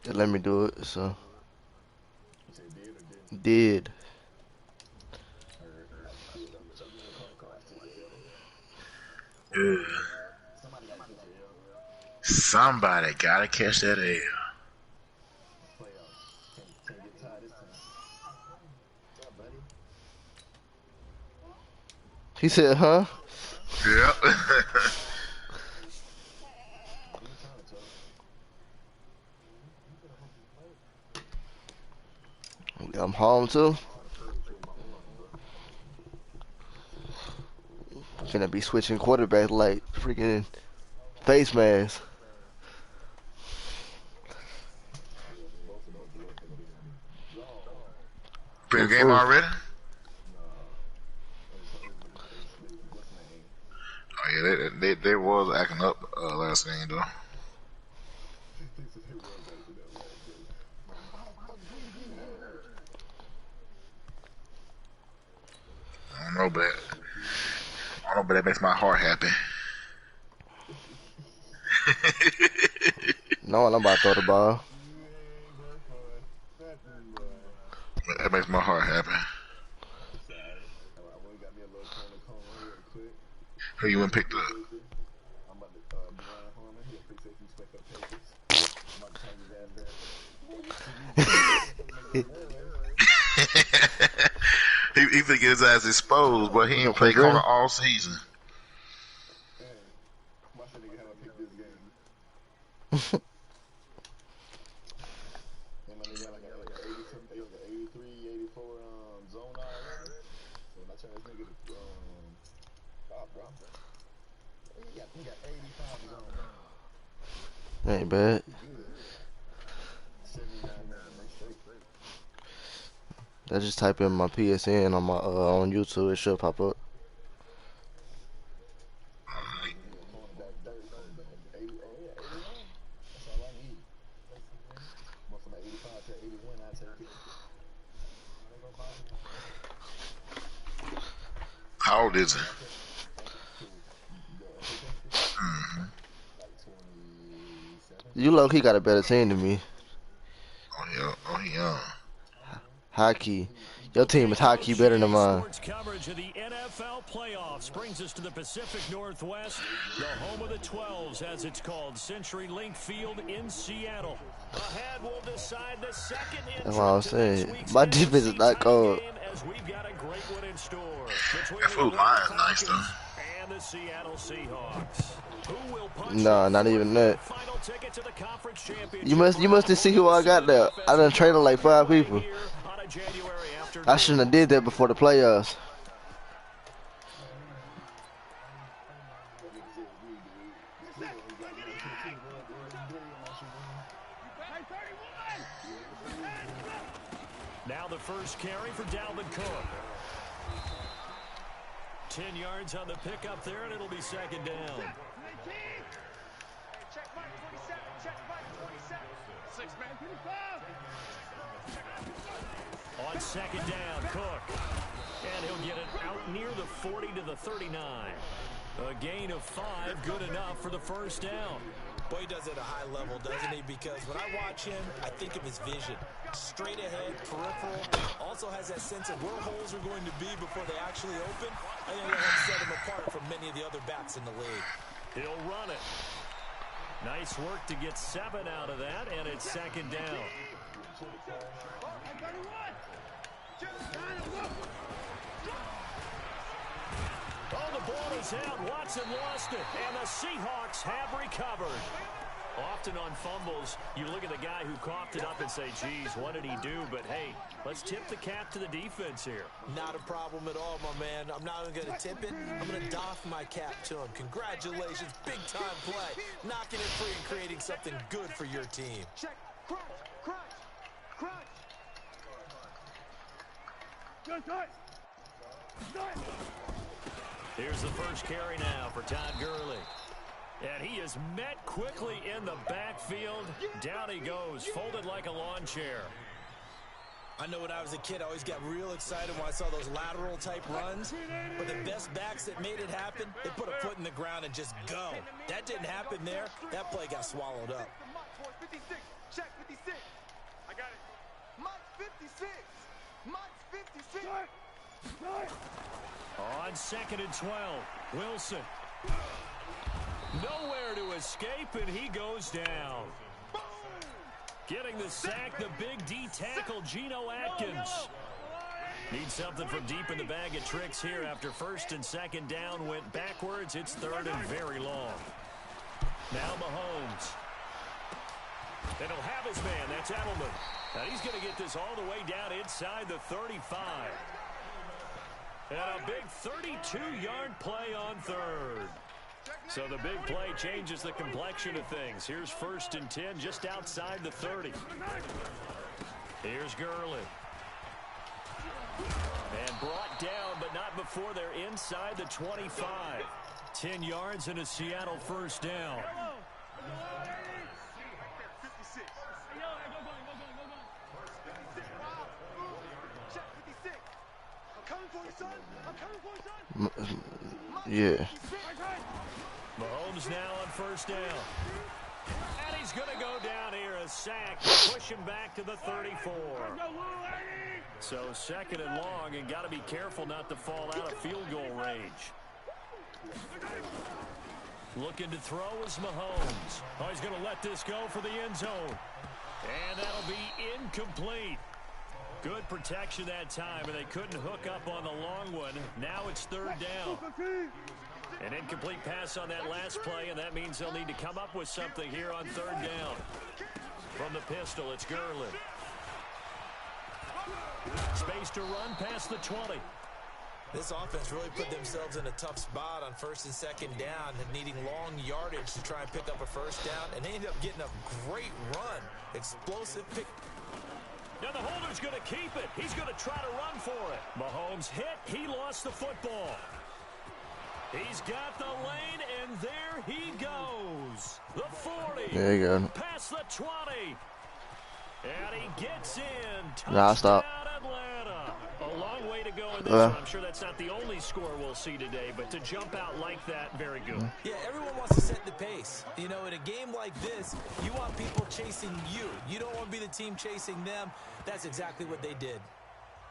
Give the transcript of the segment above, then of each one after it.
It let me do it, so did. Ugh. Somebody gotta catch that L. He said, huh? Yep. I'm home too. Finna be switching quarterback like freaking face mask. Been game already? Oh yeah, they was acting up last game though. I don't know, but that makes my heart happy. No, I'm about to throw the ball. That makes my heart happy. Who you went picked up? he finna get his ass exposed, but he ain't played corner all season. Ain't bad. I just type in my PSN on my on YouTube. It should pop up. How old is he? You look, he got a better team than me. Oh yeah. Hockey. Your team is hockey better than mine. Sports coverage of the NFL playoffs brings us to the Pacific Northwest, the home of the 12s, as it's called, CenturyLink Field in Seattle. Ahead will decide the second. That's what I was saying. My defense is not cold. As we've got a great one in store That food line is nice though. And the Seattle Seahawks. Who will punch Nah, not even that. final ticket to the conference championship? You must see who I got there. I done traded like 5 people. I shouldn't have did that before the playoffs. Now the first carry for Dalvin Cook. 10 yards on the pickup there, and it'll be second down. On second down, Cook. And he'll get it out near the 40 to the 39. A gain of 5, good enough for the first down. Boy, he does it at a high level, doesn't he? Because when I watch him, I think of his vision. Straight ahead, peripheral. Also has that sense of where holes are going to be before they actually open. I think that helps set him apart from many of the other backs in the league. He'll run it. Nice work to get 7 out of that, and it's second down. Oh, the ball is out. Watson lost it, and the Seahawks have recovered. Often on fumbles, you look at the guy who coughed it up and say, geez, what did he do? But, hey, let's tip the cap to the defense here. Not a problem at all, my man. I'm not even going to tip it. I'm going to doff my cap to him. Congratulations. Big-time play. Knocking it free and creating something good for your team. Check. Crunch. Here's the first carry now for Todd Gurley. And he is met quickly in the backfield. Down he goes, folded like a lawn chair. I know when I was a kid, I always got real excited when I saw those lateral-type runs. But the best backs that made it happen, they put a foot in the ground and just go. That didn't happen there. That play got swallowed up. Check 56. On 2nd and 12, Wilson. Nowhere to escape, and he goes down. Getting the sack, the big D tackle, Geno Atkins. Needs something from deep in the bag of tricks here after 1st and 2nd down went backwards. It's 3rd and very long. Now Mahomes. And he'll have his man. That's Edelman. Now he's going to get this all the way down inside the 35. And a big 32-yard play on 3rd. So the big play changes the complexion of things. Here's 1st and 10 just outside the 30. Here's Gurley. And brought down, but not before they're inside the 25. 10 yards and a Seattle 1st down. Yeah. Mahomes now on 1st down. And he's going to go down here, a sack, push him back to the 34. So 2nd and long, and got to be careful not to fall out of field goal range. Looking to throw is Mahomes. Oh, he's going to let this go for the end zone. And that'll be incomplete. Good protection that time, and they couldn't hook up on the long one. Now it's 3rd down. An incomplete pass on that last play, and that means they'll need to come up with something here on 3rd down. From the pistol, it's Gurley. Space to run past the 20. This offense really put themselves in a tough spot on 1st and 2nd down, needing long yardage to try and pick up a 1st down, and they ended up getting a great run. Explosive pick. Now the holder's going to keep it. He's going to try to run for it. Mahomes hit. He lost the football. He's got the lane, and there he goes. The 40. There you go. Past the 20. And he gets in. Nah, stop. Atlanta. A long way to go in this one. I'm sure that's not the only score we'll see today, but to jump out like that, very good. Yeah, everyone wants to set the pace. You know, in a game like this, you want people chasing you. You don't want to be the team chasing them. That's exactly what they did.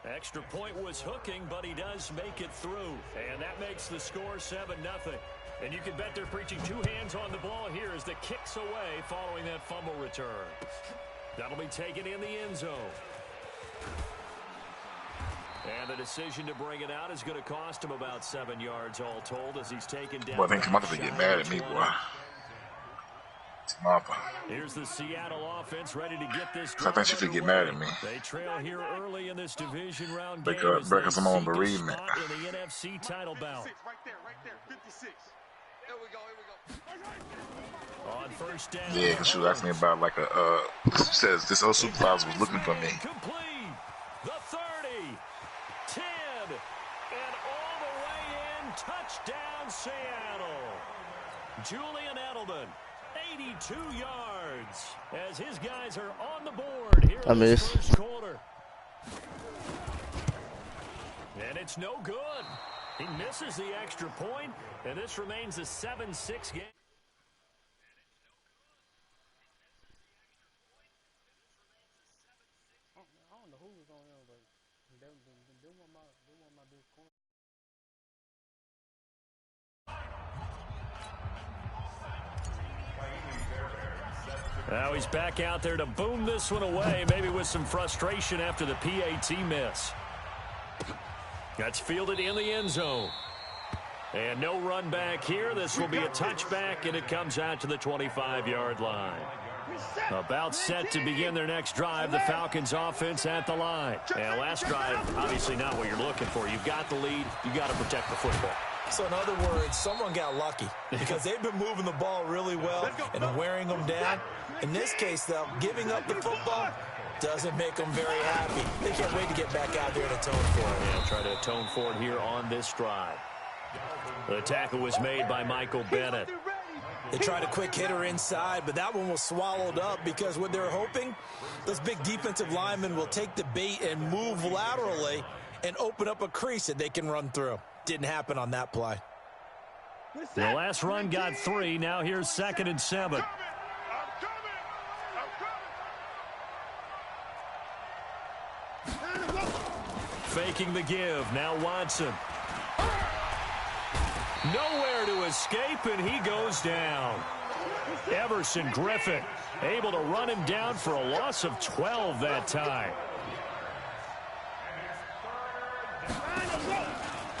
Extra point was hooking, but he does make it through. And that makes the score 7-0. And you can bet they're preaching 2 hands on the ball here as the kick's away following that fumble return. That'll be taken in the end zone. And the decision to bring it out is going to cost him about 7 yards all told as he's taken down. Boy, I think Tamata get mad at me, boy. Tamata. Here's the Seattle offense ready to get this. I think she could get mad at me. They trail here early in this division round Break game. us some on bereavement. In the NFC title bout. Right there, 56. Here we go. On 1st down. Yeah, because she was asking me about like a, she says this old supervisor was looking for me. Complete. The 30. 10. And all the way in. Touchdown, Seattle. Julian Edelman. 82 yards as his guys are on the board here in the 1st quarter. And it's no good. He misses the extra point, and this remains a 7-6 game. I don't know who was on there, but they want my big corner. Now he's back out there to boom this one away, maybe with some frustration after the PAT miss. That's fielded in the end zone. And no run back here. This will be a touchback, and it comes out to the 25-yard line. About set to begin their next drive, the Falcons offense at the line. And last drive, obviously not what you're looking for. You've got the lead. You've got to protect the football. So in other words, someone got lucky because they've been moving the ball really well and wearing them down. In this case, though, giving up the football doesn't make them very happy. They can't wait to get back out there and atone for it. Yeah, try to atone for it here on this drive. The tackle was made by Michael Bennett. They tried a quick hitter inside, but that one was swallowed up because what they're hoping, those big defensive linemen will take the bait and move laterally and open up a crease that they can run through. Didn't happen on that play. The last run got 3. Now here's 2nd and 7. faking the give. Now Watson. Nowhere to escape, and he goes down. Everson Griffin able to run him down for a loss of 12 that time.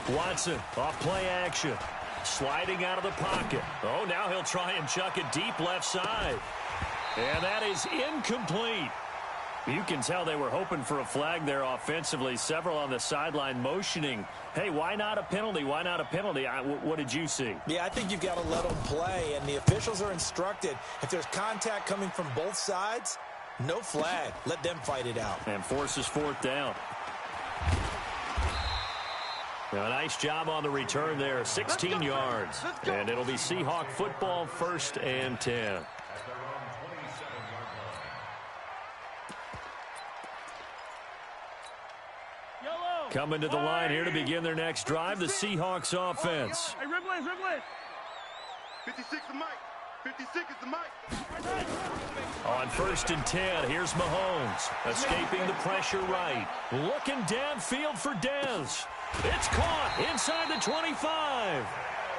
Watson off play action. Sliding out of the pocket. Oh, now he'll try and chuck it deep left side. And that is incomplete. You can tell they were hoping for a flag there offensively. Several on the sideline motioning. Hey, why not a penalty? Why not a penalty? What did you see? Yeah, I think you've got to let them play, and the officials are instructed. If there's contact coming from both sides, no flag. Let them fight it out. And forces fourth down. Now, a nice job on the return there, 16 yards. And it'll be Seahawk football, 1st and 10. Coming to the line here to begin their next drive, the Seahawks offense. Hey, Ripley. 56 is Mike. 56 is the Mike. On 1st and 10, here's Mahomes, escaping the pressure right. Looking downfield for Dez. It's caught inside the 25.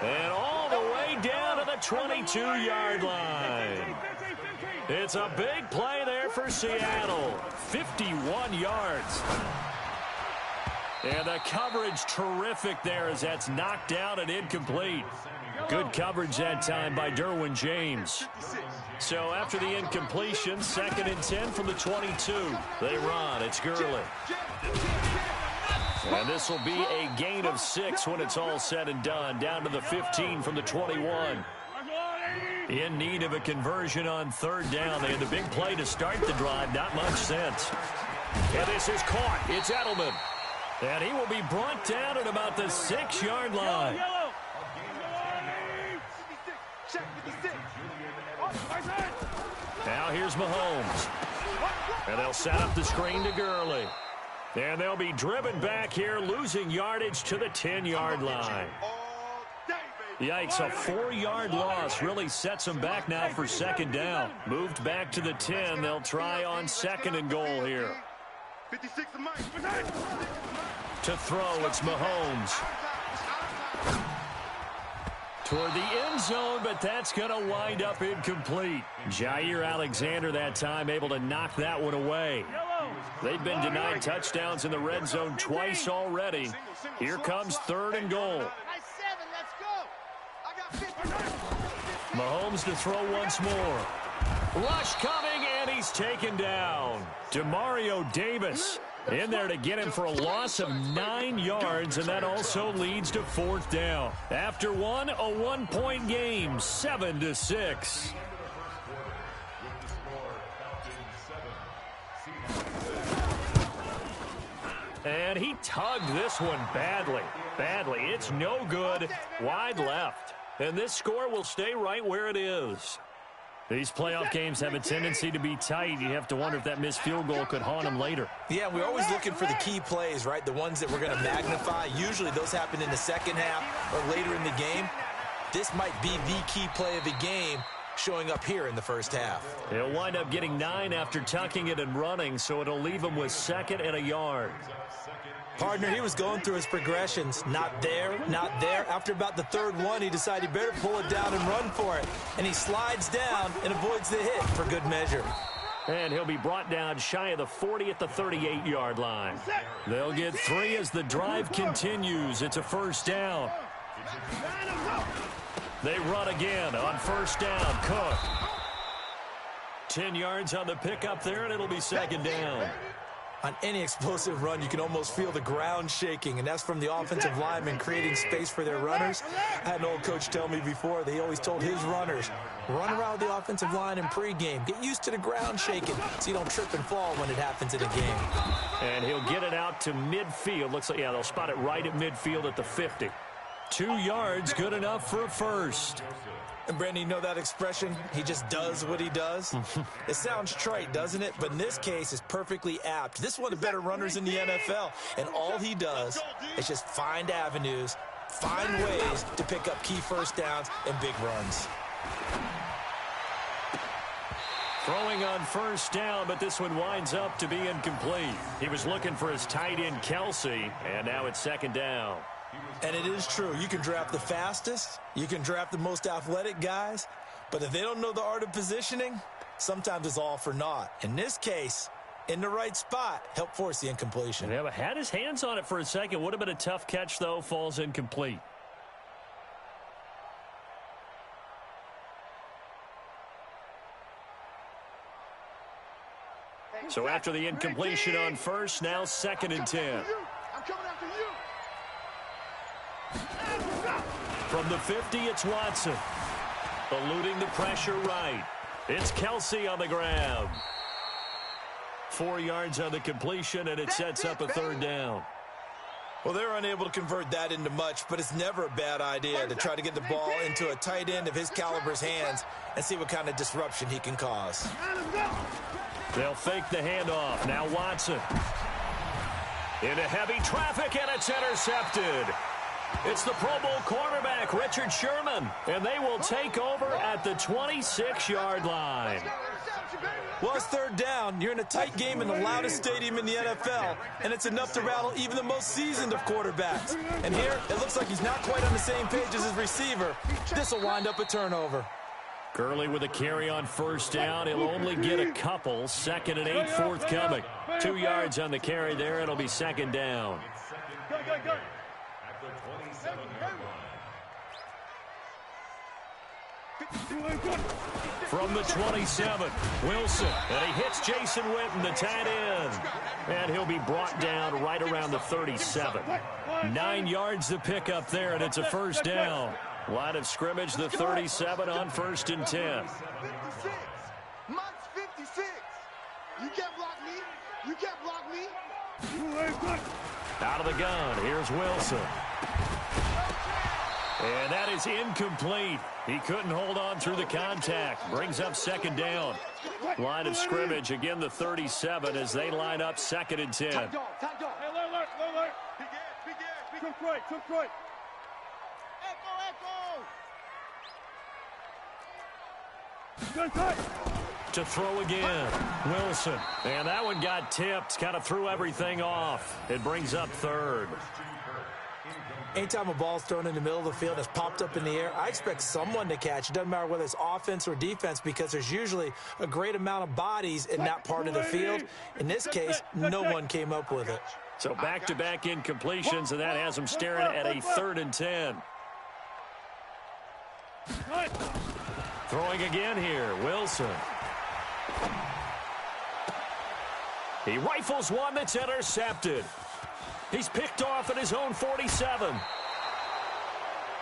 And all the way down to the 22-yard line. It's a big play there for Seattle. 51 yards. And the coverage terrific there as that's knocked down and incomplete. Good coverage that time by Derwin James. So after the incompletion, 2nd and 10 from the 22. They run. It's Gurley. And this will be a gain of 6 when it's all said and done. Down to the 15 from the 21. In need of a conversion on 3rd down. They had the big play to start the drive. Not much sense. And this is caught. It's Edelman. And he will be brought down at about the 6-yard line. Now here's Mahomes. And they'll set up the screen to Gurley. And they'll be driven back here, losing yardage to the 10-yard line. Yikes, a 4-yard loss really sets them back now for 2nd down. Moved back to the 10. They'll try on 2nd and goal here. 56 is Mike. To throw, it's Mahomes. Toward the end zone, but that's going to wind up incomplete. Jair Alexander that time able to knock that one away. They've been denied touchdowns in the red zone twice already. Here comes 3rd and goal. Mahomes to throw once more. Rush coming, and he's taken down. Demario Davis in there to get him for a loss of 9 yards, and that also leads to 4th down. After a 1-point game, 7-6. And he tugged this one badly. It's no good. Wide left. And this score will stay right where it is. These playoff games have a tendency to be tight. You have to wonder if that missed field goal could haunt them later. Yeah, we're always looking for the key plays, right? The ones that we're going to magnify. Usually those happen in the second half or later in the game. This might be the key play of the game showing up here in the first half. He'll wind up getting 9 after tucking it and running, so it'll leave him with 2nd and a yard. Partner, he was going through his progressions. Not there, not there. After about the 3rd one, he decided he better pull it down and run for it. And he slides down and avoids the hit for good measure. And he'll be brought down shy of the 40 at the 38-yard line. They'll get 3 as the drive continues. It's a 1st down. They run again on 1st down. Cook. 10 yards on the pickup there, and it'll be 2nd down. On any explosive run, you can almost feel the ground shaking, and that's from the offensive linemen creating space for their runners. I had an old coach tell me before, they always told his runners, run around the offensive line in pregame. Get used to the ground shaking so you don't trip and fall when it happens in a game. And he'll get it out to midfield. Looks like, yeah, they'll spot it right at midfield at the 50. 2 yards, good enough for a 1st. And, Brandon, you know that expression? He just does what he does? It sounds trite, doesn't it? But in this case, it's perfectly apt. This is one of the better runners in the NFL. And all he does is just find avenues, find ways to pick up key 1st downs and big runs. Throwing on first down, but this one winds up to be incomplete. He was looking for his tight end, Kelsey, and now it's second down. And it is true. You can draft the fastest. You can draft the most athletic guys. But if they don't know the art of positioning, sometimes it's all for naught. In this case, in the right spot, help force the incompletion. Yeah, but had his hands on it for a second. Would have been a tough catch, though. Falls incomplete. So after the incompletion on first, now second and 10. I'm coming after you. From the 50, it's Watson. Eluding the pressure right. It's Kelsey on the grab. 4 yards on the completion, and it sets up a third down. Well, they're unable to convert that into much, but it's never a bad idea to try to get the ball into a tight end of his caliber's hands and see what kind of disruption he can cause. They'll fake the handoff. Now Watson. Into heavy traffic, and it's intercepted. It's the Pro Bowl cornerback, Richard Sherman, and they will take over at the 26-yard line. Well, it's third down. You're in a tight game in the loudest stadium in the NFL, and it's enough to rattle even the most seasoned of quarterbacks. And here, it looks like he's not quite on the same page as his receiver. This will wind up a turnover. Gurley with a carry on first down. He'll only get a couple. Second and 8 forthcoming. 2 yards on the carry there. It'll be second down. From the 27, Wilson, and he hits Jason Witten, the tight end. And he'll be brought down right around the 37. 9 yards to pick up there, and it's a first down. Line of scrimmage, the 37 on first and 10. 56. Mine's 56. You can't block me. You can't block me. Out of the gun, here's Wilson. And that is incomplete. He couldn't hold on through the contact. Brings up second down. Line of scrimmage, again the 37 as they line up second and 10. Top dog. Hey, alert. Big right. To throw again, Wilson. And that one got tipped, kind of threw everything off. It brings up third. Anytime a ball's thrown in the middle of the field that's popped up in the air, I expect someone to catch. It doesn't matter whether it's offense or defense because there's usually a great amount of bodies in that part of the field. In this case, no one came up with it. So back-to-back incompletions, and that has them staring at a third and 10. Throwing again here, Wilson. He rifles one that's intercepted. He's picked off at his own 47.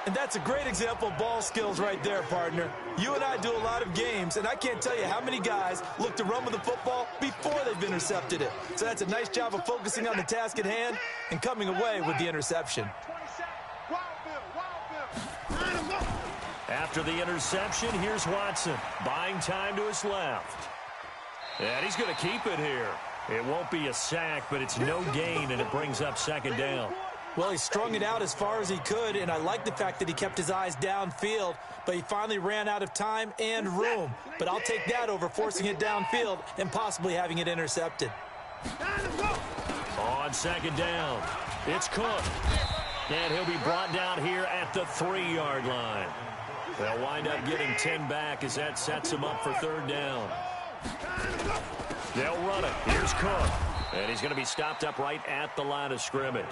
And that's a great example of ball skills right there, partner. You and I do a lot of games, and I can't tell you how many guys look to run with the football before they've intercepted it. So that's a nice job of focusing on the task at hand and coming away with the interception. After the interception, here's Watson. Buying time to his left. And he's going to keep it here. It won't be a sack, but it's no gain, and it brings up second down. Well, he strung it out as far as he could, and I like the fact that he kept his eyes downfield, but he finally ran out of time and room. But I'll take that over forcing it downfield and possibly having it intercepted. On second down, it's Cook. And he'll be brought down here at the 3-yard line. They'll wind up getting 10 back as that sets him up for third down. They'll run it. Here's Cook. And he's going to be stopped up right at the line of scrimmage.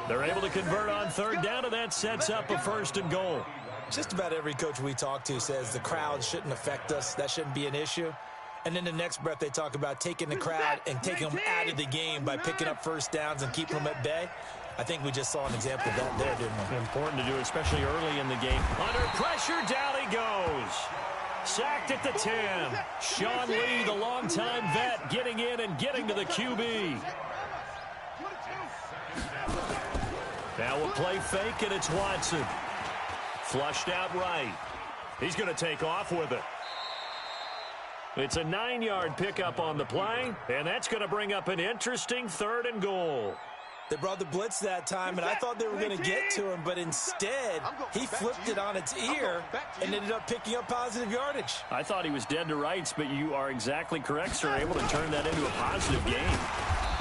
They're able to convert on third down, and that sets up a first and goal. Just about every coach we talk to says the crowd shouldn't affect us. That shouldn't be an issue. And then the next breath they talk about taking the crowd and taking them out of the game by picking up first downs and keeping them at bay. I think we just saw an example of that there, didn't we? Important to do, especially early in the game. Under pressure, down he goes. Sacked at the 10. Sean Lee, the longtime vet, getting in and getting to the QB. Now a play fake, and it's Watson. Flushed out right. He's going to take off with it. It's a 9-yard pickup on the play, and that's going to bring up an interesting third and goal. They brought the blitz that time, and I thought they were going to get to him, but instead, he flipped it on its ear and ended up picking up positive yardage. I thought he was dead to rights, but you are exactly correct, sir. Able to turn that into a positive gain.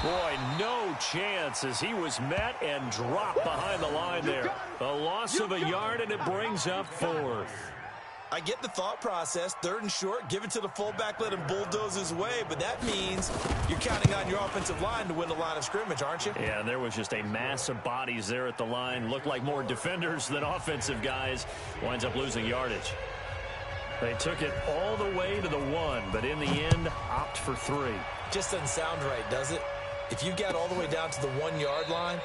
Boy, no chance as he was met and dropped behind the line there. A loss of a yard, and it brings up 4th. I get the thought process, 3rd and short, give it to the fullback, let him bulldoze his way, but that means you're counting on your offensive line to win the line of scrimmage, aren't you? Yeah, there was just a mass of bodies there at the line. Looked like more defenders than offensive guys. Winds up losing yardage. They took it all the way to the 1, but in the end, opt for 3. Just doesn't sound right, does it? If you got all the way down to the 1-yard line,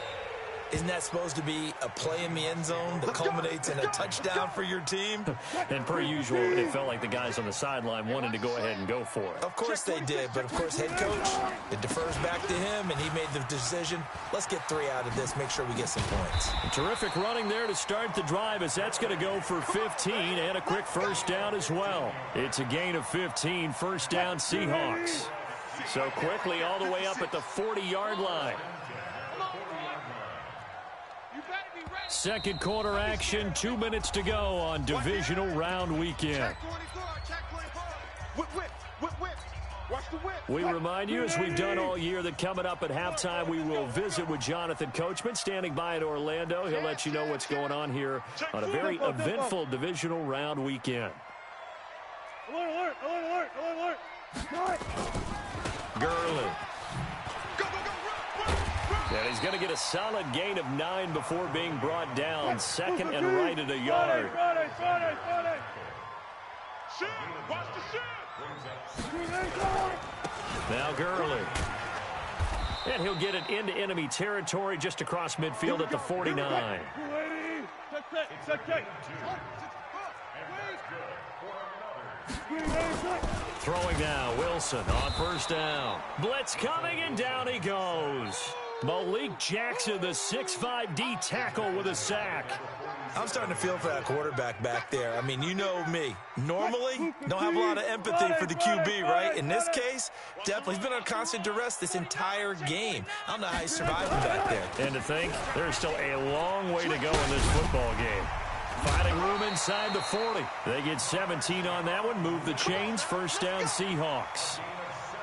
isn't that supposed to be a play in the end zone that culminates in a touchdown for your team? And per usual, it felt like the guys on the sideline wanted to go ahead and go for it. Of course they did, but of course head coach, it defers back to him, and he made the decision. Let's get 3 out of this, make sure we get some points. Terrific running there to start the drive as that's going to go for 15 and a quick first down as well. It's a gain of 15, first down Seahawks. So quickly all the way up at the 40-yard line. Second quarter action, 2 minutes to go on divisional round weekend. We remind you, as we've done all year, that coming up at halftime, we will visit with Jonathan Coachman, standing by in Orlando. He'll let you know what's going on here on a very eventful divisional round weekend. Alert, alert, alert, alert. Gurley. And he's going to get a solid gain of 9 before being brought down. Second and right at a yard. Now Gurley. And he'll get it into enemy territory just across midfield at the 49. Throwing now, Wilson on first down. Blitz coming, and down he goes. Malik Jackson, the 6'5" D tackle with a sack. I'm starting to feel for that quarterback back there. I mean, you know me. Normally, don't have a lot of empathy for the QB, right? In this case, definitely. He's been on constant duress this entire game. I don't know how he's surviving back there. And to think, there's still a long way to go in this football game. Finding room inside the 40. They get 17 on that one. Move the chains. First down, Seahawks.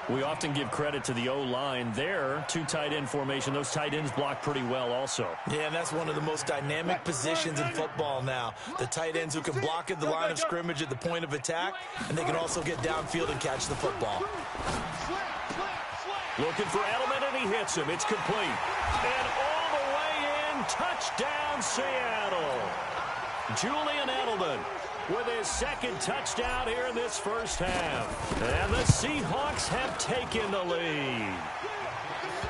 We often give credit to the O-line there. 2 tight end formation. Those tight ends block pretty well also. Yeah, and that's one of the most dynamic positions in football now. The tight ends who can block at the line of scrimmage at the point of attack, and they can also get downfield and catch the football. Looking for Edelman, and he hits him. It's complete. And all the way in, touchdown Seattle. Julian Edelman with his second touchdown here in this first half. And the Seahawks have taken the lead.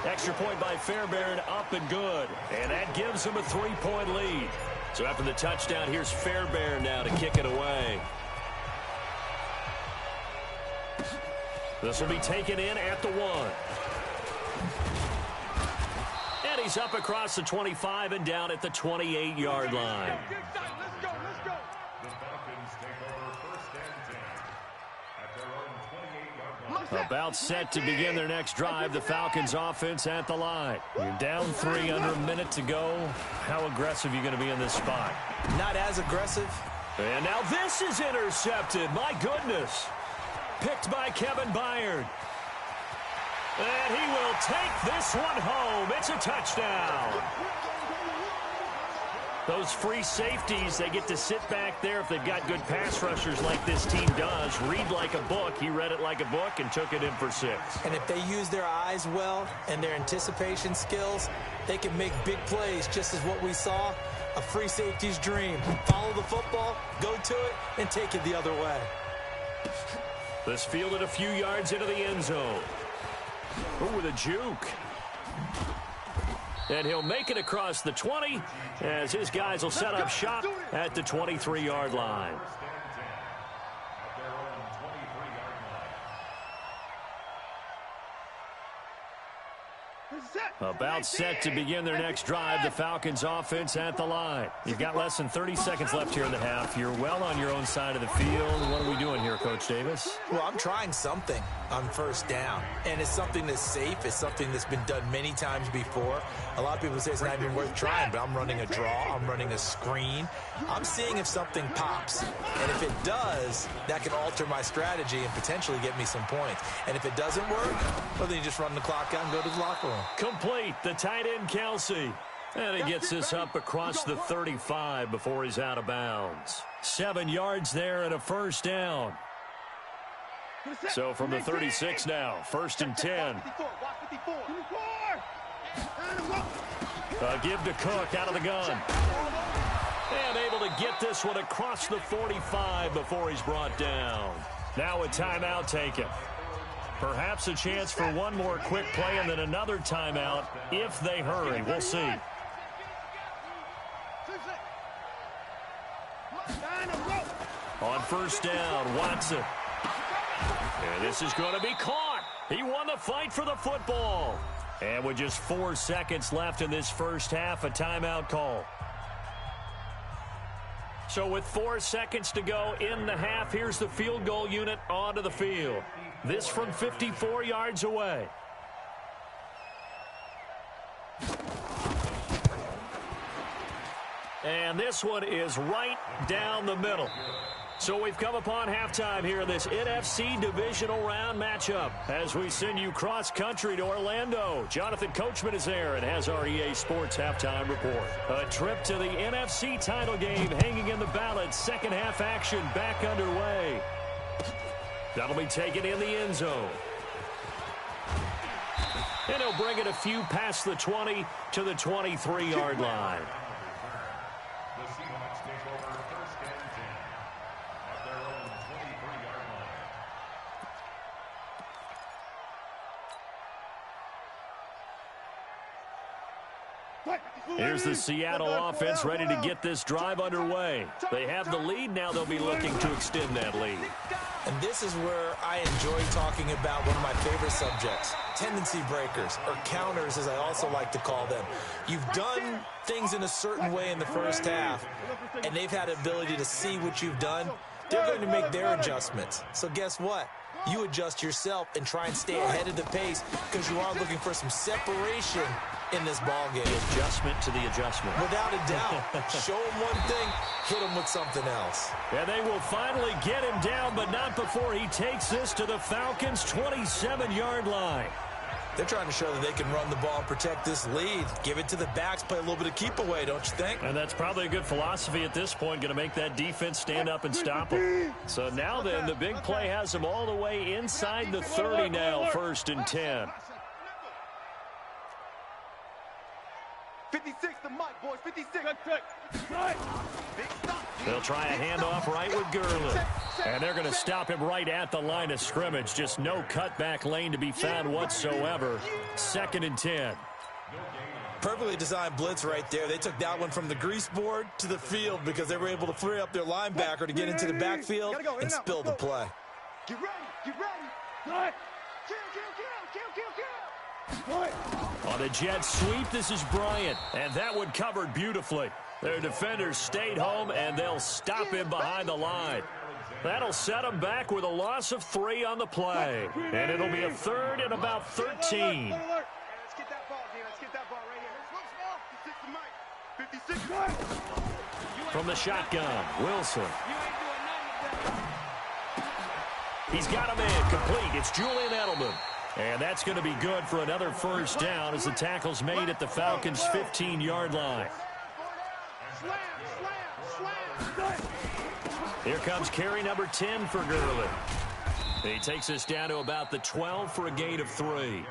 Extra point by Fairbairn, up and good. And that gives them a 3-point lead. So after the touchdown, here's Fairbairn now to kick it away. This will be taken in at the 1. And he's up across the 25 and down at the 28-yard line. About set to begin their next drive. The Falcons offense at the line. You're down 3 under a minute to go. How aggressive are you going to be in this spot? Not as aggressive. And now this is intercepted. My goodness. Picked by Kevin Byard. And he will take this one home. It's a touchdown. Those free safeties, they get to sit back there if they've got good pass rushers like this team does. Read like a book. He read it like a book and took it in for 6. And if they use their eyes well and their anticipation skills, they can make big plays, just as what we saw, a free safety's dream. Follow the football, go to it, and take it the other way. This fielded a few yards into the end zone. Oh, with a juke. And he'll make it across the 20 as his guys will set up shop at the 23-yard line. About set to begin their next drive, the Falcons offense at the line. You've got less than 30 seconds left here in the half. You're well on your own side of the field. What are we doing here, Coach Davis? Well, I'm trying something on first down, and it's something that's safe. It's something that's been done many times before. A lot of people say it's not even worth trying, but I'm running a draw. I'm running a screen. I'm seeing if something pops, and if it does, that can alter my strategy and potentially get me some points. And if it doesn't work, well, then you just run the clock out and go to the locker room. Complete. The tight end, Kelsey. And he gets this up across the 35 before he's out of bounds. 7 yards there and a first down. So from the 36 now, 1st and 10. Give to Cook out of the gun. And able to get this one across the 45 before he's brought down. Now a timeout taken. Perhaps a chance for one more quick play and then another timeout if they hurry. We'll see. On first down, Watson. And this is going to be caught. He won the fight for the football. And with just 4 seconds left in this first half, a timeout call. So with 4 seconds to go in the half, here's the field goal unit onto the field. This from 54 yards away. And this one is right down the middle. So we've come upon halftime here in this NFC divisional round matchup as we send you cross-country to Orlando. Jonathan Coachman is there and has our EA Sports halftime report. A trip to the NFC title game hanging in the balance. Second half action back underway. That'll be taken in the end zone. And he'll bring it a few past the 20 to the 23-yard line. The Seahawks take over 1st and 10 at their own 23-yard line. Here's the Seattle offense ready to get this drive underway. They have the lead. Now they'll be looking to extend that lead. And this is where I enjoy talking about one of my favorite subjects, tendency breakers, or counters as I also like to call them. You've done things in a certain way in the first half, and they've had the ability to see what you've done. They're going to make their adjustments. So guess what? You adjust yourself and try and stay ahead of the pace because you are looking for some separation in this ball game. Adjustment to the adjustment. Without a doubt. Show him one thing, hit him with something else. And they will finally get him down, but not before he takes this to the Falcons' 27-yard line. They're trying to show that they can run the ball and protect this lead. Give it to the backs, play a little bit of keep away, don't you think? And that's probably a good philosophy at this point, going to make that defense stand up and stop them. So now then, the big play has them all the way inside the 30 now, 1st and 10. 56 the mic, boys. 56. They'll try a handoff right with Gurley. And they're going to stop him right at the line of scrimmage. Just no cutback lane to be found whatsoever. 2nd and 10. Perfectly designed blitz right there. They took that one from the grease board to the field because they were able to free up their linebacker to get into the backfield and spill the play. Get ready. Get ready. On the jet sweep, this is Bryant. And that one covered beautifully. Their defenders stayed home, and they'll stop him behind the line. That'll set them back with a loss of 3 on the play. And it'll be a 3rd and about 13. Let's get that ball, D. Let's get that ball right here. 56. From the shotgun, Wilson. He's got him in, complete. It's Julian Edelman. And that's going to be good for another first down as the tackle's made at the Falcons' 15-yard line. Here comes carry number 10 for Gurley. He takes us down to about the 12 for a gain of 3.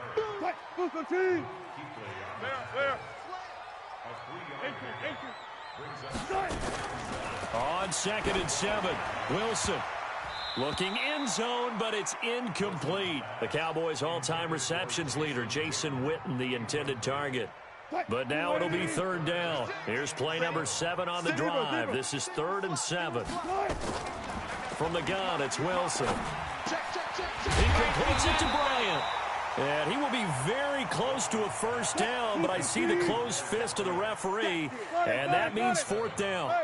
On 2nd and 7, Wilson. Looking end zone, but it's incomplete. The Cowboys' all-time receptions leader, Jason Witten, the intended target. But now it'll be 3rd down. Here's play number 7 on the drive. This is 3rd and 7. From the gun, it's Wilson. He completes it to Bryant. And he will be very close to a first down, but I see the closed fist of the referee, and that means fourth down.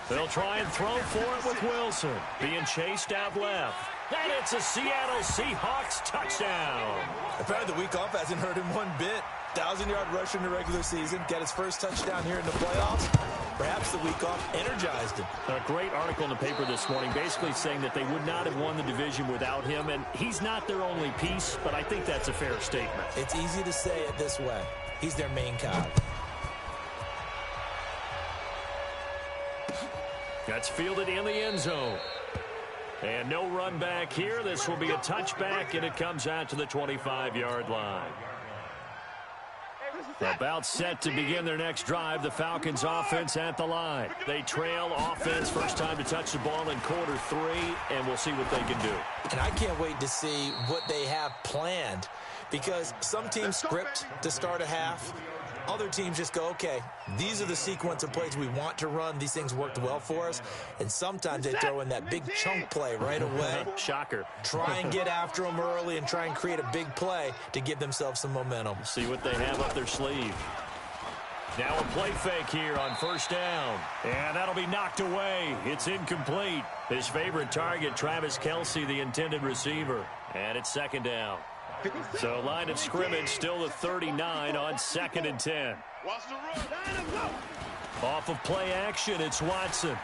They'll try and throw for it with Wilson, being chased out left. And it's a Seattle Seahawks touchdown. Apparently the week off hasn't hurt him one bit. 1,000-yard rusher in the regular season, got his first touchdown here in the playoffs. Perhaps the week off energized him. A great article in the paper this morning basically saying that they would not have won the division without him, and he's not their only piece, but I think that's a fair statement. It's easy to say it this way. He's their main cog. That's fielded in the end zone. And no run back here. This will be a touchback, and it comes out to the 25-yard line. About set to begin their next drive, the Falcons offense at the line. They trail offense, first time to touch the ball in quarter 3, and we'll see what they can do. And I can't wait to see what they have planned, because some teams script to start a half. Other teams just go, okay, these are the sequence of plays we want to run. These things worked well for us. And sometimes they throw in that big chunk play right away. Shocker. Try and get after them early and try and create a big play to give themselves some momentum. See what they have up their sleeve. Now a play fake here on first down. And that'll be knocked away. It's incomplete. His favorite target, Travis Kelce, the intended receiver. And it's second down. So line of scrimmage still the 39 on 2nd and 10. Off of play action, it's Watson.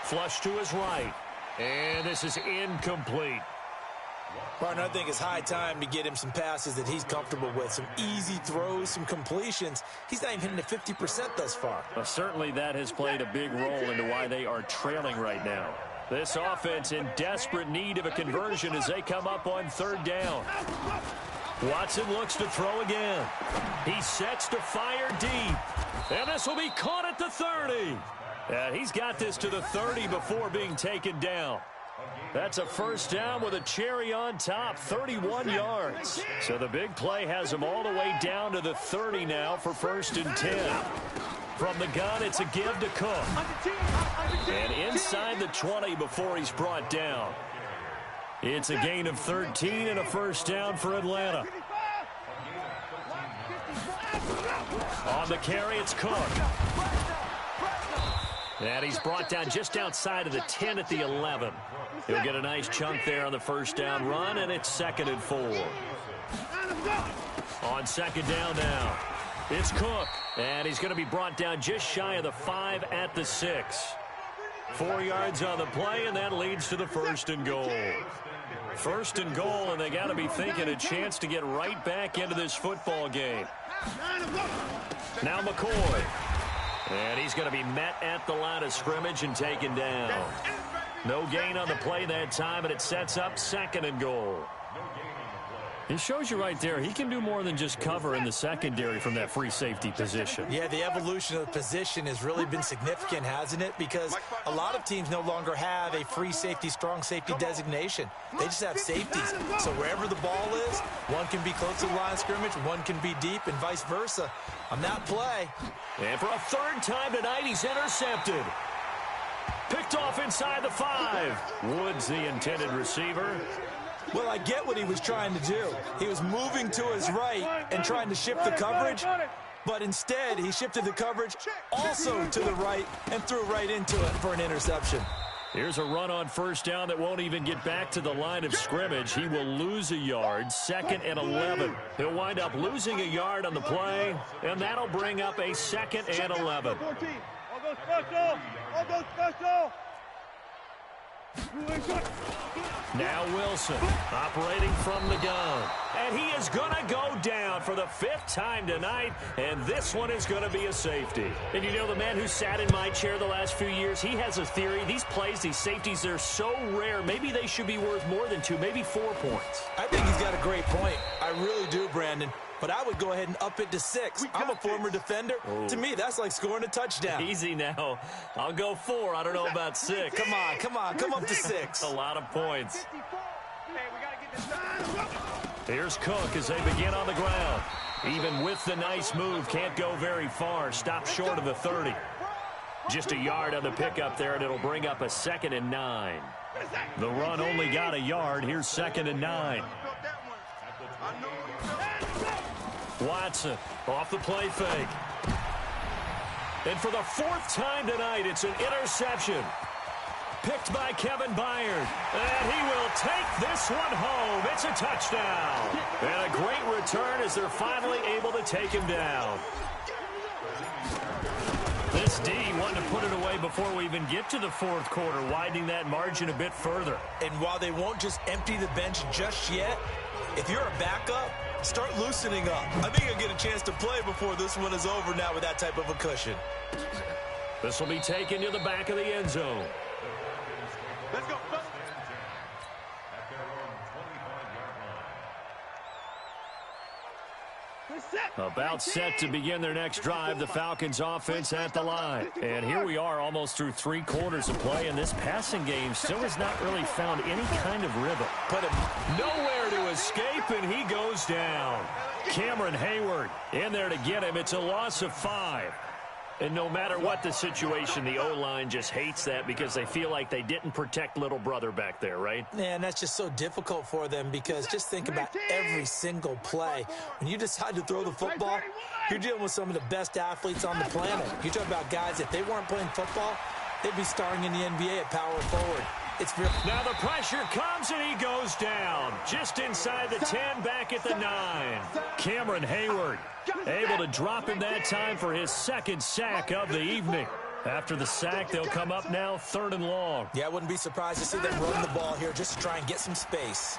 Flush to his right. And this is incomplete. Partner, I think it's high time to get him some passes that he's comfortable with. Some easy throws, some completions. He's not even hitting the 50% thus far. Well, certainly that has played a big role into why they are trailing right now. This offense in desperate need of a conversion as they come up on 3rd down. Watson looks to throw again. He sets to fire deep. And this will be caught at the 30. And he's got this to the 30 before being taken down. That's a first down with a cherry on top, 31 yards. So the big play has him all the way down to the 30 now for 1st and 10. From the gun, it's a give to Cook. And inside the 20 before he's brought down. It's a gain of 13 and a first down for Atlanta. On the carry, it's Cook. And he's brought down just outside of the 10 at the 11. He'll get a nice chunk there on the first down run, and it's 2nd and 4. On 2nd down now, it's Cook. And he's going to be brought down just shy of the 5 at the 6. 4 yards on the play, and that leads to the 1st and goal. 1st and goal, and they got to be thinking a chance to get right back into this football game. Now McCoy. And he's going to be met at the line of scrimmage and taken down. No gain on the play that time, and it sets up 2nd and goal. It shows you right there, he can do more than just cover in the secondary from that free safety position. Yeah, the evolution of the position has really been significant, hasn't it? Because a lot of teams no longer have a free safety, strong safety designation. They just have safeties. So wherever the ball is, one can be close to the line of scrimmage, one can be deep, and vice versa. On that play. And for a 3rd time tonight, he's intercepted. Picked off inside the 5. Woods, the intended receiver. Well, I get what he was trying to do. He was moving to his right and trying to shift the coverage, but instead he shifted the coverage also to the right and threw right into it for an interception. Here's a run on first down that won't even get back to the line of scrimmage. He will lose a yard, 2nd and 11. He'll wind up losing a yard on the play, and that'll bring up a 2nd and 11. All go special! All go special! Now Wilson operating from the gun. And he is going to go down for the 5th time tonight, and this one is going to be a safety. And you know, the man who sat in my chair the last few years, he has a theory. These plays, these safeties, they're so rare. Maybe they should be worth more than 2, maybe 4 points. I think he's got a great point. I really do, Brandon. But I would go ahead and up it to 6. I'm a former defender. Oh. To me, that's like scoring a touchdown. Easy now. I'll go 4. I don't know about 6. Come on. Come up to 6. A lot of points. Here's Cook as they begin on the ground. Even with the nice move, can't go very far. Stopped short of the 30. Just a yard on the pickup there, and it'll bring up a 2nd and 9. The run only got a yard. Here's 2nd and 9. Watson off the play fake. And for the 4th time tonight, it's an interception. Picked by Kevin Byard. And he will take this one home. It's a touchdown. And a great return as they're finally able to take him down. This D wanted to put it away before we even get to the 4th quarter, widening that margin a bit further. And while they won't just empty the bench just yet, if you're a backup, start loosening up. I think you'll get a chance to play before this one is over now with that type of a cushion. This will be taken to the back of the end zone. Let's go. About set to begin their next drive, the Falcons offense at the line. And here we are almost through 3 quarters of play, and this passing game still has not really found any kind of rhythm. But Nowhere to escape, and he goes down. Cameron Hayward in there to get him. It's a loss of 5. And no matter what the situation, the O-line just hates that because they feel like they didn't protect little brother back there, right? Yeah, and that's just so difficult for them because just think about every single play. When you decide to throw the football, you're dealing with some of the best athletes on the planet. You talk about guys, if they weren't playing football, they'd be starring in the NBA at power forward. It's real. Now the pressure comes and he goes down. Just inside the 10, back at the 9. Cameron Hayward able to drop him that time for his 2nd sack of the evening. After the sack, they'll come up now 3rd and long. Yeah, I wouldn't be surprised to see them run the ball here just to try and get some space.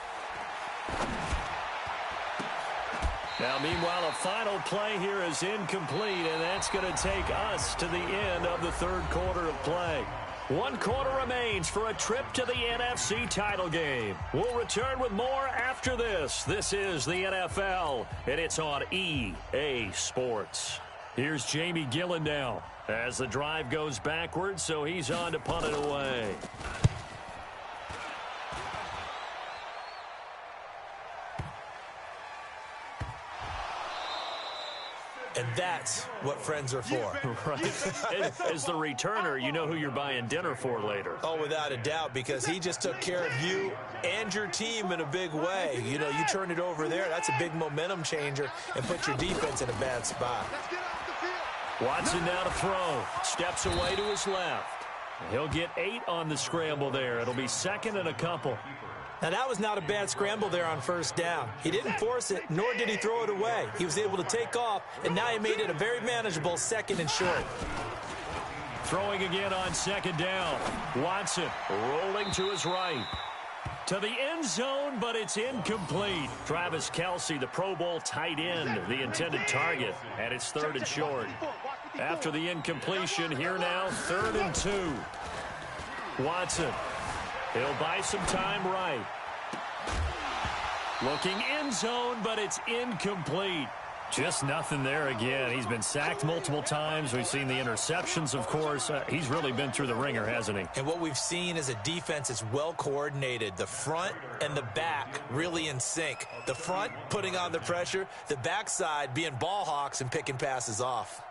Now, meanwhile, a final play here is incomplete, and that's going to take us to the end of the 3rd quarter of play. 1 quarter remains for a trip to the NFC title game. We'll return with more after this. This is the NFL, and it's on EA Sports. Here's Jamie Gillen now as the drive goes backwards, so he's on to punt it away. And that's what friends are for. Right. As the returner, you know who you're buying dinner for later. Oh, without a doubt, because he just took care of you and your team in a big way. You know, you turn it over there, that's a big momentum changer and put your defense in a bad spot. Watson now to throw. Steps away to his left. He'll get 8 on the scramble there. It'll be 2nd and a couple. Now, that was not a bad scramble there on 1st down. He didn't force it, nor did he throw it away. He was able to take off, and now he made it a very manageable 2nd and short. Throwing again on 2nd down. Watson rolling to his right. To the end zone, but it's incomplete. Travis Kelce, the Pro Bowl tight end, the intended target, and it's 3rd and short. After the incompletion, here now, 3rd and 2. Watson. He'll buy some time right. Looking end zone, but it's incomplete. Just nothing there again. He's been sacked multiple times. We've seen the interceptions, of course. He's really been through the ringer, hasn't he? And what we've seen is a defense that's well coordinated. The front and the back really in sync. The front putting on the pressure. The backside being ball hawks and picking passes off.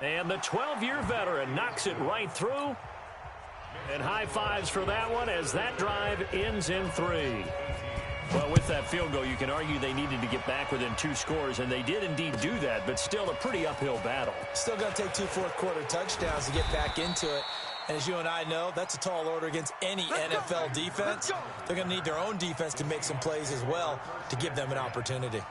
And the 12-year veteran knocks it right through. And high fives for that one as that drive ends in 3. Well, with that field goal, you can argue they needed to get back within 2 scores, and they did indeed do that, but still a pretty uphill battle. Still going to take 2 fourth-quarter touchdowns to get back into it. And as you and I know, that's a tall order against any NFL defense. They're going to need their own defense to make some plays as well to give them an opportunity.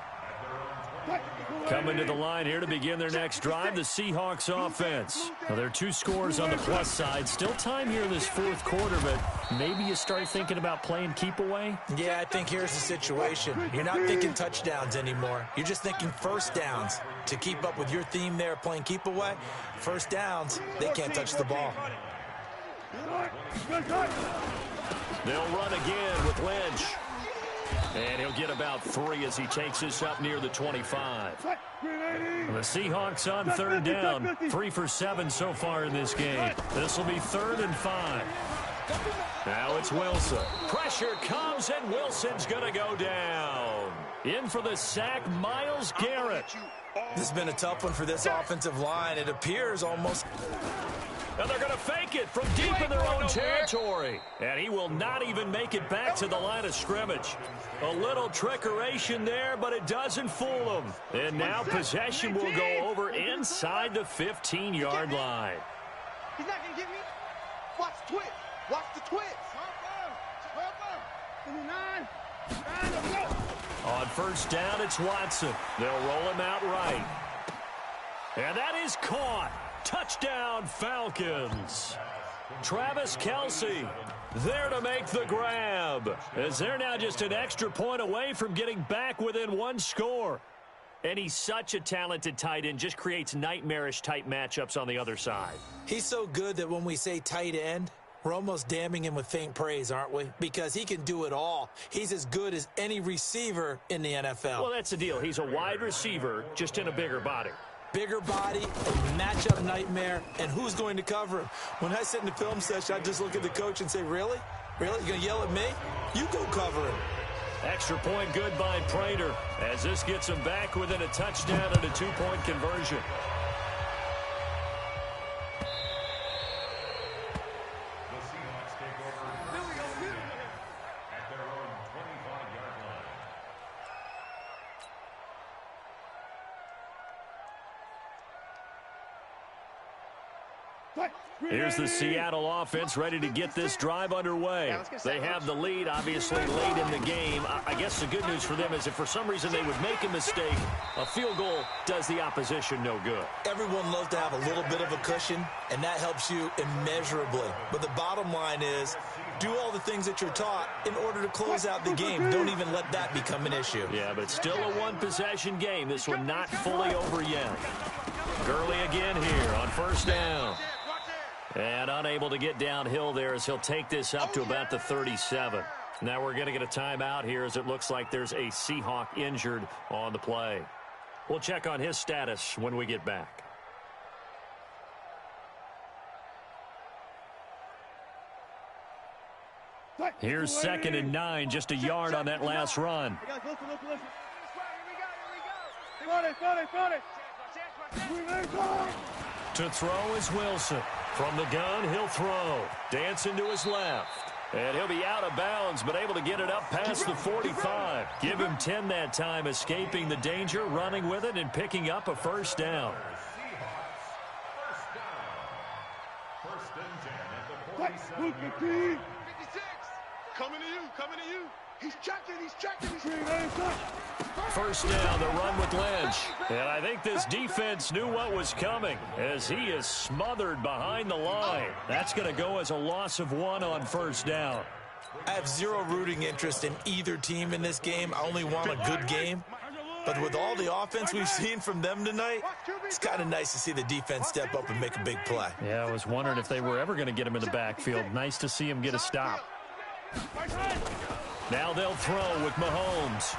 Coming to the line here to begin their next drive, the Seahawks offense. Now, there are 2 scores on the plus side. Still time here in this 4th quarter, but maybe you start thinking about playing keep away? Yeah, I think here's the situation. You're not thinking touchdowns anymore. You're just thinking 1st downs. To keep up with your theme there, playing keep away, 1st downs, they can't touch the ball. They'll run again with Lynch. And he'll get about 3 as he takes this up near the 25. The Seahawks on 3rd down. 3 for 7 so far in this game. This will be 3rd and 5. Now it's Wilson. Pressure comes, and Wilson's going to go down. In for the sack, Myles Garrett. This has been a tough one for this offensive line. It appears almost... And they're going to fake it from deep in their own territory. And he will not even make it back to the line of scrimmage. A little trickeration there, but it doesn't fool him. And now possession will go over inside the 15-yard line. He's not going to get me. Watch the twist. Watch the twist. On first down, it's Watson. They'll roll him out right. And that is caught. Touchdown, Falcons. Travis Kelce there to make the grab, as they're now just an extra point away from getting back within one score. And he's such a talented tight end, just creates nightmarish-type matchups on the other side. He's so good that when we say tight end, we're almost damning him with faint praise, aren't we? Because he can do it all. He's as good as any receiver in the NFL. Well, that's the deal. He's a wide receiver, just in a bigger body. Bigger body, a matchup nightmare, and who's going to cover him? When I sit in the film session, I just look at the coach and say, really? Really? You going to yell at me? You go cover him. Extra point good by Prater, as this gets him back within a touchdown and a two-point conversion. The Seahawks take over at their own 25-yard line. Here's the Seattle offense ready to get this drive underway. They have the lead, obviously, late in the game. I guess the good news for them is if for some reason they would make a mistake, a field goal does the opposition no good. Everyone loves to have a little bit of a cushion, and that helps you immeasurably. But the bottom line is, do all the things that you're taught in order to close out the game. Don't even let that become an issue. Yeah, but still a one-possession game. This one not fully over yet. Gurley again here on first down. And unable to get downhill there as he'll take this up to about the 37. Now we're going to get a timeout here as it looks like there's a Seahawk injured on the play. We'll check on his status when we get back. Here's 2nd and 9, just a yard on that last run. To throw is Wilson. From the gun, he'll throw. Dancing to his left. And he'll be out of bounds, but able to get it up past the 45. Give him 10 that time, escaping the danger, running with it, and picking up a first down. First and 10 at the 47. 56. Coming to you. Coming to you. He's checking. He's checking. First down, the run with Lynch. And I think this defense knew what was coming as he is smothered behind the line. That's going to go as a loss of 1 on first down. I have zero rooting interest in either team in this game. I only want a good game. But with all the offense we've seen from them tonight, it's kind of nice to see the defense step up and make a big play. Yeah, I was wondering if they were ever going to get him in the backfield. Nice to see him get a stop. Now they'll throw with Mahomes.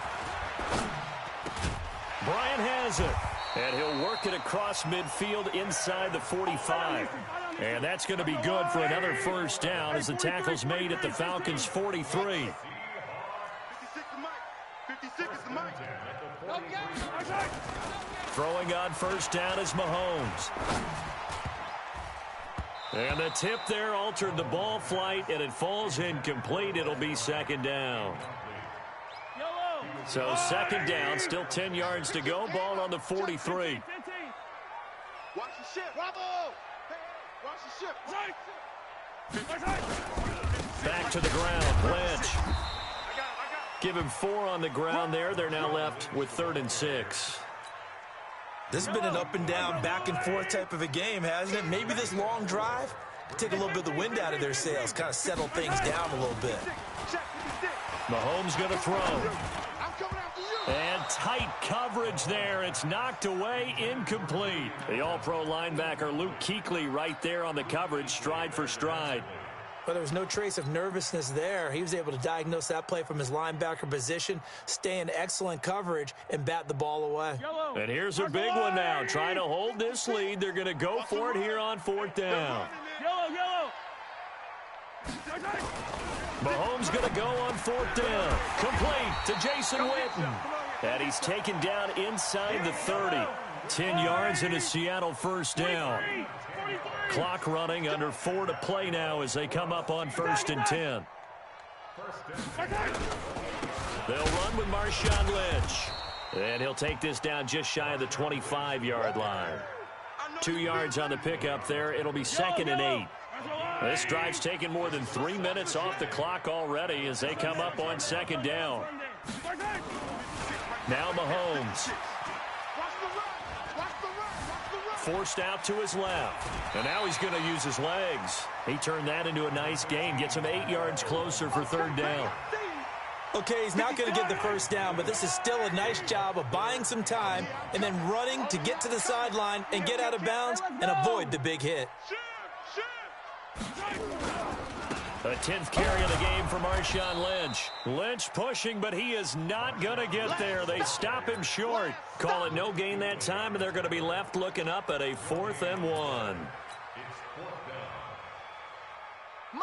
Bryant has it. And he'll work it across midfield inside the 45. And that's going to be good for another first down as the tackle's made at the Falcons' 43. 56 is the mic. Throwing on first down is Mahomes. And the tip there altered the ball flight, and it falls incomplete. It'll be second down. So second down, still 10 yards to go. Ball on the 43. Watch the ship. Bravo. Watch the ship. Back to the ground, Lynch. Give him 4 on the ground there. They're now left with 3rd and 6. This has been an up and down, back and forth type of a game, hasn't it? Maybe this long drive could take a little bit of the wind out of their sails, kind of settle things down a little bit. Mahomes going to throw. And tight coverage there. It's knocked away, incomplete. The all-pro linebacker Luke Kuechly right there on the coverage, stride for stride. But there was no trace of nervousness there. He was able to diagnose that play from his linebacker position, stay in excellent coverage, and bat the ball away. And here's a big one now. Trying to hold this lead. They're going to go for it here on 4th down. Mahomes going to go on 4th down. Complete to Jason Witten. And he's taken down inside the 30. 10 yards and a Seattle first down. Clock running, under 4 to play now as they come up on 1st and 10. They'll run with Marshawn Lynch. And he'll take this down just shy of the 25-yard line. 2 yards on the pickup there. It'll be 2nd and 8. This drive's taken more than 3 minutes off the clock already as they come up on 2nd down. Now Mahomes. Forced out to his left. And now he's going to use his legs. He turned that into a nice gain. Gets him 8 yards closer for 3rd down. Okay, he's not going to get the first down, but this is still a nice job of buying some time and then running to get to the sideline and get out of bounds and avoid the big hit. A 10th carry of the game for Marshawn Lynch. Lynch pushing, but he is not going to get there. They stop him short. Call it no gain that time, and they're going to be left looking up at a 4th and 1.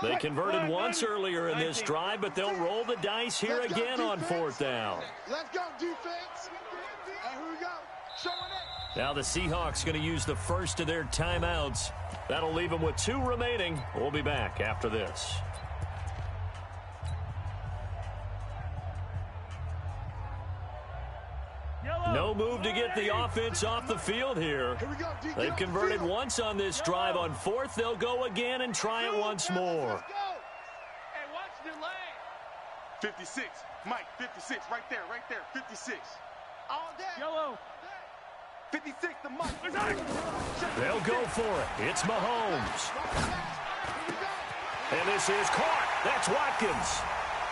They converted once earlier in this drive, but they'll roll the dice here again on 4th down. Let's go, defense. And here we go. Showing it. Now the Seahawks going to use the first of their timeouts. That'll leave them with 2 remaining. We'll be back after this. No move to get the offense off the field here. They've converted once on this drive. On 4th, they'll go again and try it once more. Hey, watch the lane. 56. Mike, 56. Right there. 56. All day. Yellow. 56 to Mike. They'll go for it. It's Mahomes. And this is caught. That's Watkins.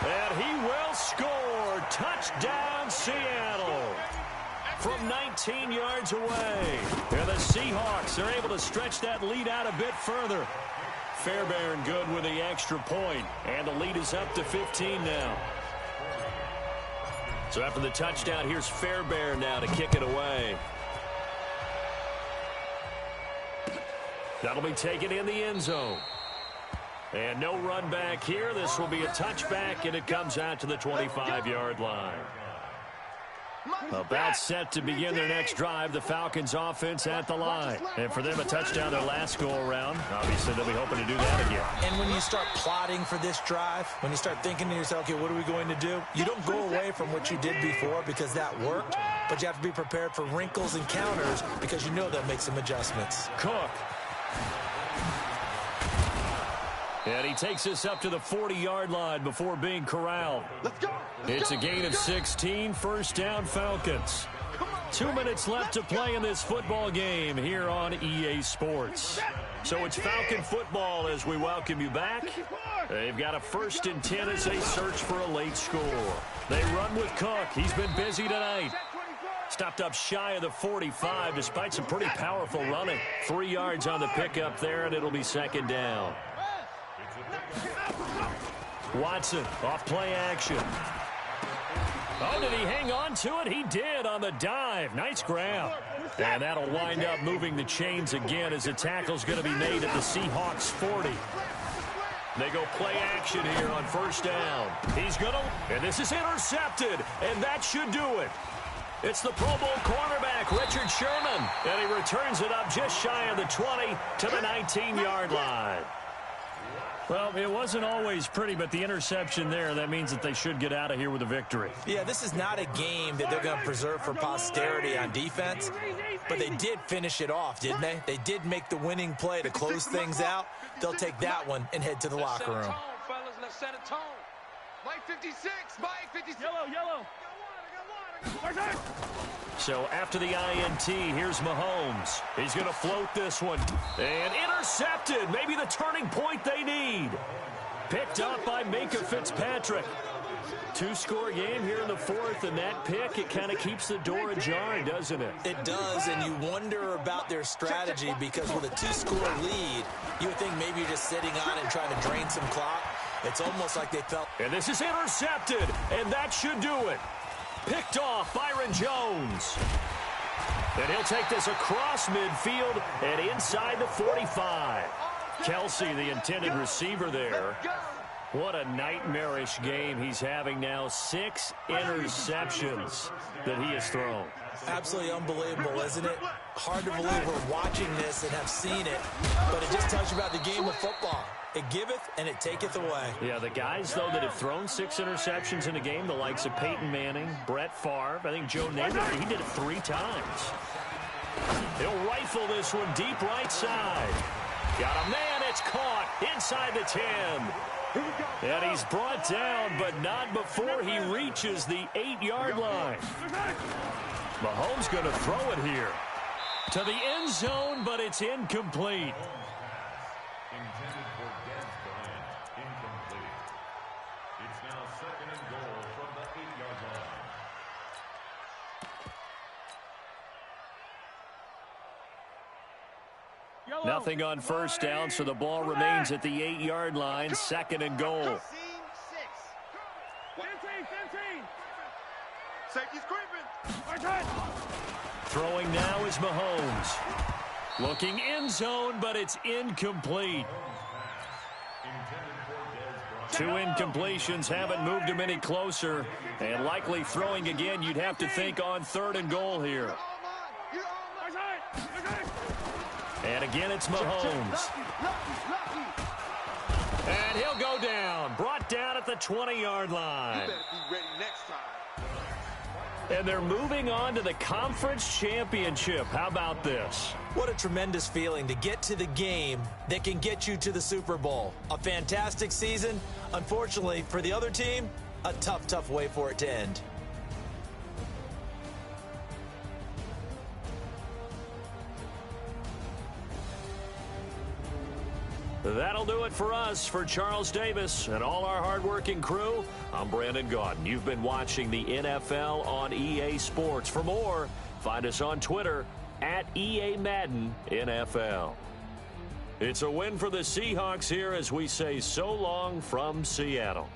And he will score. Touchdown, Seattle. From 19 yards away. And the Seahawks are able to stretch that lead out a bit further. Fairbairn good with the extra point. And the lead is up to 15 now. So after the touchdown, here's Fairbairn now to kick it away. That'll be taken in the end zone. And no run back here. This will be a touchback, and it comes out to the 25-yard line. About set to begin their next drive. The Falcons offense at the line. And for them, a touchdown their last go-around. Obviously, they'll be hoping to do that again. And when you start plotting for this drive, when you start thinking to yourself, okay, what are we going to do? You don't go away from what you did before because that worked, but you have to be prepared for wrinkles and counters because you know they'll make some adjustments. Cook. And he takes us up to the 40-yard line before being corralled. It's a gain of 16, 1st down Falcons. 2 minutes left to play in this football game here on EA Sports. So it's Falcon football as we welcome you back. They've got a 1st and 10 as they search for a late score. They run with Cook. He's been busy tonight. Stopped up shy of the 45 despite some pretty powerful running. 3 yards on the pickup there, and it'll be 2nd down. Watson off play action. Oh, did he hang on to it? He did on the dive. Nice grab. And that'll wind up moving the chains again as the tackle's going to be made at the Seahawks 40. They go play action here on 1st down. He's going to, and this is intercepted, and that should do it. It's the Pro Bowl cornerback, Richard Sherman, and he returns it up just shy of the 20 to the 19-yard line. Well, it wasn't always pretty, but the interception there, that means that they should get out of here with a victory. Yeah, this is not a game that they're going to preserve for posterity on defense, but they did finish it off, didn't they? They did make the winning play to close things out. They'll take that one and head to the locker room. Let's set a tone. Mike 56, Mike 56. Yellow. So after the INT, here's Mahomes. He's going to float this one. And intercepted. Maybe the turning point they need. Picked up by Minka Fitzpatrick. 2-score game here in the 4th, and that pick, it kind of keeps the door ajar, doesn't it? It does, and you wonder about their strategy because with a 2-score lead, you would think maybe you're just sitting on and trying to drain some clock. It's almost like they felt. And this is intercepted, and that should do it. Picked off Byron Jones. And he'll take this across midfield and inside the 45. Kelsey, the intended receiver there. What a nightmarish game he's having now. 6 interceptions that he has thrown. Absolutely unbelievable, isn't it? Hard to believe we're watching this and have seen it, but it just tells you about the game of football. It giveth and it taketh away. Yeah, the guys, though, that have thrown 6 interceptions in a game, the likes of Peyton Manning, Brett Favre, I think Joe Namath, he did it 3 times. He'll rifle this one deep right side. Got a man, it's caught inside the 10. And he's brought down, but not before he reaches the 8-yard line. Mahomes going to throw it here to the end zone, but it's incomplete. Intended for Dez Bryant. Incomplete. It's now 2nd and goal from the 8-yard line. Nothing on first down, so the ball remains at the 8-yard line. 2nd and goal. Safety's creeping. Throwing now is Mahomes. Looking end zone, but it's incomplete. 2 incompletions haven't moved him any closer. And likely throwing again, you'd have to think on 3rd and goal here. And again, it's Mahomes. And he'll go down. Brought down at the 20-yard line. You better be ready next time. And they're moving on to the conference championship. How about this? What a tremendous feeling to get to the game that can get you to the Super Bowl. A fantastic season. Unfortunately, for the other team, a tough way for it to end. That'll do it for us. For Charles Davis and all our hardworking crew, I'm Brandon Gaudin. You've been watching the NFL on EA Sports. For more, find us on Twitter at EA Madden NFL. It's a win for the Seahawks here as we say so long from Seattle.